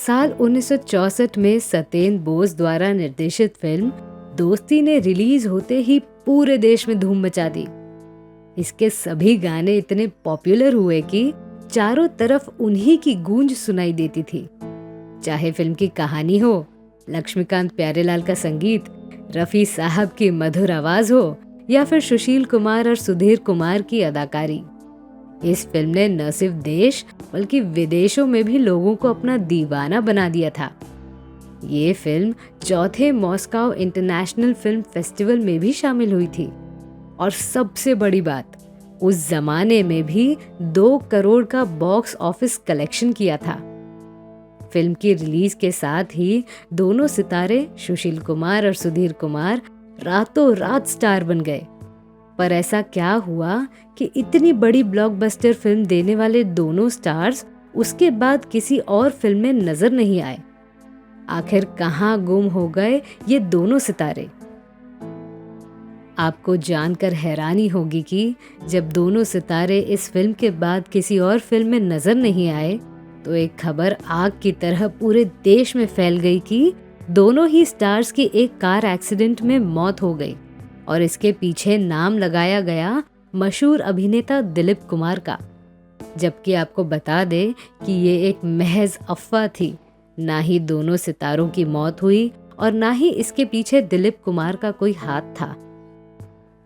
साल 1964 में सत्येंद्र बोस द्वारा निर्देशित फिल्म दोस्ती ने रिलीज होते ही पूरे देश में धूम मचा दी। इसके सभी गाने इतने पॉपुलर हुए कि चारों तरफ उन्हीं की गूंज सुनाई देती थी। चाहे फिल्म की कहानी हो, लक्ष्मीकांत प्यारेलाल का संगीत, रफी साहब की मधुर आवाज हो या फिर सुशील कुमार और सुधीर कुमार की अदाकारी, इस फिल्म ने न सिर्फ देश बल्कि विदेशों में भी लोगों को अपना दीवाना बना दिया था। ये फिल्म चौथे मॉस्को इंटरनेशनल फिल्म फेस्टिवल में भी शामिल हुई थी और सबसे बड़ी बात, उस जमाने में भी 2 करोड़ का बॉक्स ऑफिस कलेक्शन किया था। फिल्म की रिलीज के साथ ही दोनों सितारे सुशील कुमार और सुधीर कुमार रातों रात स्टार बन गए। पर ऐसा क्या हुआ कि इतनी बड़ी ब्लॉकबस्टर फिल्म देने वाले दोनों स्टार्स उसके बाद किसी और फिल्म में नजर नहीं आए? आखिर कहां गुम हो गए ये दोनों सितारे? आपको जानकर हैरानी होगी कि जब दोनों सितारे इस फिल्म के बाद किसी और फिल्म में नजर नहीं आए तो एक खबर आग की तरह पूरे देश में फैल गई कि दोनों ही स्टार्स की एक कार एक्सीडेंट में मौत हो गई और इसके पीछे नाम लगाया गया मशहूर अभिनेता दिलीप कुमार का। जबकि आपको बता दें कि ये एक महज अफवाह थी। ना ही दोनों सितारों की मौत हुई और ना ही इसके पीछे दिलीप कुमार का कोई हाथ था।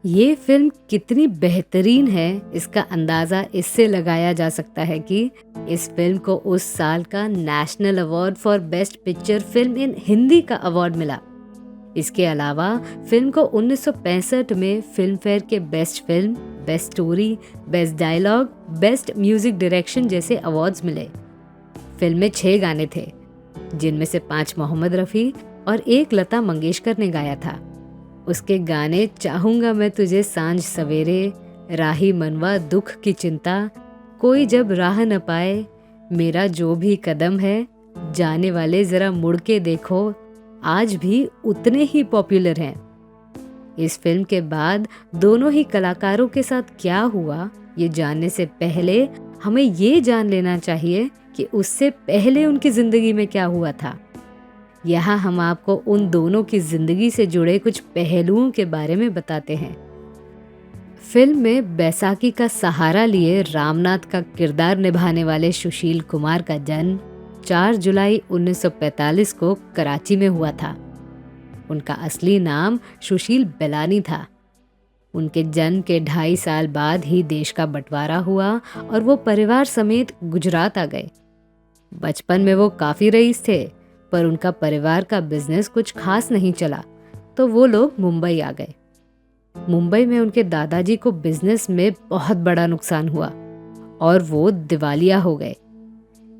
ये फिल्म कितनी बेहतरीन है इसका अंदाजा इससे लगाया जा सकता है कि इस फिल्म को उस साल का national award for best picture film in Hindi का अवार्ड मिला। इसके अलावा फिल्म को 1965 में फिल्म फेयर के best film, best story, best dialogue, best music direction जैसे अवार्ड्स मिले। फिल्म में 6 गाने थे, जिनमें से 5 मोहम्मद रफ़ी और 1 लता मंगेशकर ने गाया था। उसके गाने चाहूंगा मैं तुझे सांझ सवेरे, राही मनवा दुख की चिंता, कोई जब राह न पाए, मेरा जो भी कदम है, जाने वाले जरा मुड़ के देखो, आज भी उतने ही पॉपुलर हैं। इस फिल्म के बाद दोनों ही कलाकारों के साथ क्या हुआ ये जानने से पहले हमें ये जान लेना चाहिए कि उससे पहले उनकी जिंदगी में क्या हुआ था। यहाँ हम आपको उन दोनों की जिंदगी से जुड़े कुछ पहलुओं के बारे में बताते हैं। फिल्म में बैसाखी का सहारा लिए रामनाथ का किरदार निभाने वाले सुशील कुमार का जन्म 4 जुलाई 1945 को कराची में हुआ था। उनका असली नाम सुशील बेलानी था। उनके जन्म के 2.5 साल बाद ही देश का बंटवारा हुआ और वो परिवार समेत गुजरात आ गए। बचपन में वो काफी रईस थे, पर उनका परिवार का बिजनेस कुछ खास नहीं चला तो वो लोग मुंबई आ गए। मुंबई में उनके दादाजी को बिजनेस में बहुत बड़ा नुकसान हुआ और वो दिवालिया हो गए।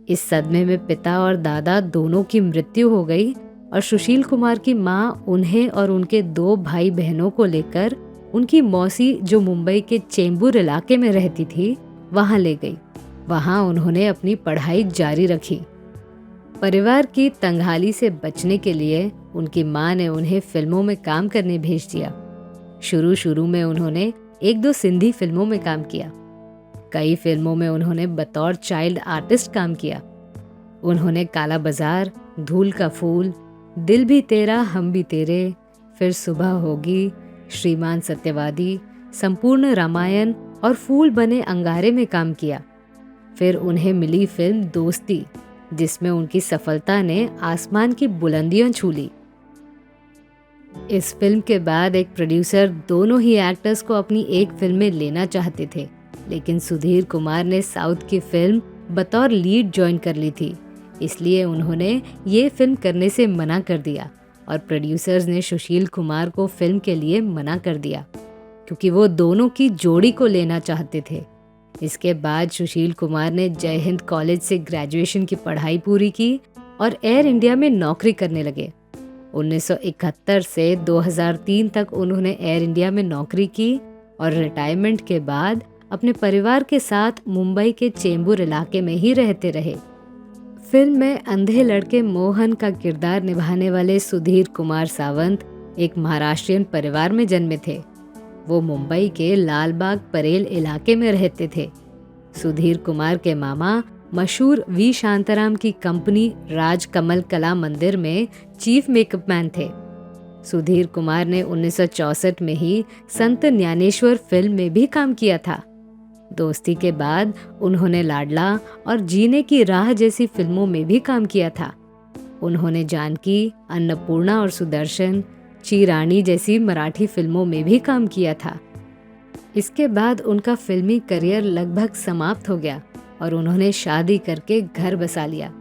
इस सदमे में पिता और दादा दोनों की मृत्यु हो गई और सुशील कुमार की मां उन्हें और उनके 2 भाई बहनों को लेकर उनकी मौसी जो मुंबई के चेंबूर इलाके में रहती थी वहां ले गई। वहां उन्होंने अपनी पढ़ाई जारी रखी। परिवार की तंगहाली से बचने के लिए उनकी मां ने उन्हें फिल्मों में काम करने भेज दिया। शुरू में उन्होंने 1-2 सिंधी फिल्मों में काम किया। कई फिल्मों में उन्होंने बतौर चाइल्ड आर्टिस्ट काम किया। उन्होंने काला बाजार, धूल का फूल, दिल भी तेरा हम भी तेरे, फिर सुबह होगी, श्रीमान सत्यवादी, संपूर्ण रामायण और फूल बने अंगारे में काम किया। फिर उन्हें मिली फिल्म दोस्ती, जिसमें उनकी सफलता ने आसमान की बुलंदियां छू ली। इस फिल्म के बाद एक प्रोड्यूसर दोनों ही एक्टर्स को अपनी एक फिल्म में लेना चाहते थे, लेकिन सुधीर कुमार ने साउथ की फिल्म बतौर लीड ज्वाइन कर ली थी, इसलिए उन्होंने ये फिल्म करने से मना कर दिया और प्रोड्यूसर्स ने सुशील कुमार को फिल्म के लिए मना कर दिया क्योंकि वो दोनों की जोड़ी को लेना चाहते थे। इसके बाद सुशील कुमार ने जय हिंद कॉलेज से ग्रेजुएशन की पढ़ाई पूरी की और एयर इंडिया में नौकरी करने लगे। 1971 से 2003 तक उन्होंने एयर इंडिया में नौकरी की और रिटायरमेंट के बाद अपने परिवार के साथ मुंबई के चेंबूर इलाके में ही रहते रहे। फिल्म में अंधे लड़के मोहन का किरदार निभाने वाले सुधीर कुमार सावंत एक महाराष्ट्रियन परिवार में जन्मे थे। वो मुंबई के लालबाग परेल इलाके में रहते थे। सुधीर कुमार के मामा मशहूर वी शांताराम की कंपनी राज कमल कला मंदिर में चीफ मेकअप मैन थे। सुधीर कुमार ने 1964 में ही संत ज्ञानेश्वर फिल्म में भी काम किया था। दोस्ती के बाद उन्होंने लाडला और जीने की राह जैसी फिल्मों में भी काम किया था। उन्होंने जानकी, अन्नपूर्णा और सुदर्शन, चीरानी जैसी मराठी फिल्मों में भी काम किया था। इसके बाद उनका फिल्मी करियर लगभग समाप्त हो गया और उन्होंने शादी करके घर बसा लिया।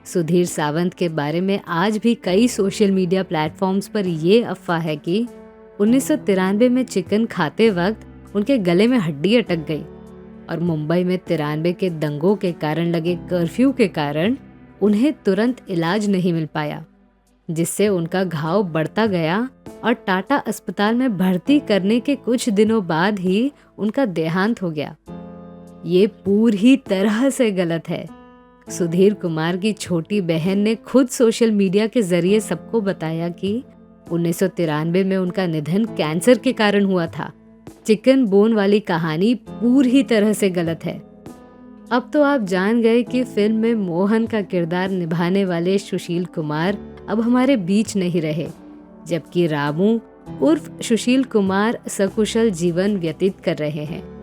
सुधीर सावंत के बारे में आज भी कई सोशल मीडिया प्लेटफॉर्म्स पर ये अफवाह है कि 1993 में चिकन खाते वक्त उनके गले में हड्डी अटक गई और मुंबई में 93 के दंगों के कारण लगे कर्फ्यू के कारण उन्हें तुरंत इलाज नहीं मिल पाया, जिससे उनका घाव बढ़ता गया और टाटा अस्पताल में भर्ती करने के कुछ दिनों बाद ही उनका देहांत हो गया। ये पूरी तरह से गलत है। सुधीर कुमार की छोटी बहन ने खुद सोशल मीडिया के जरिए सबको बताया कि 1993 में उनका निधन कैंसर के कारण हुआ था। चिकन बोन वाली कहानी पूरी तरह से गलत है। अब तो आप जान गए कि फिल्म में मोहन का किरदार निभाने वाले सुशील कुमार अब हमारे बीच नहीं रहे, जबकि रामू उर्फ सुशील कुमार सकुशल जीवन व्यतीत कर रहे हैं।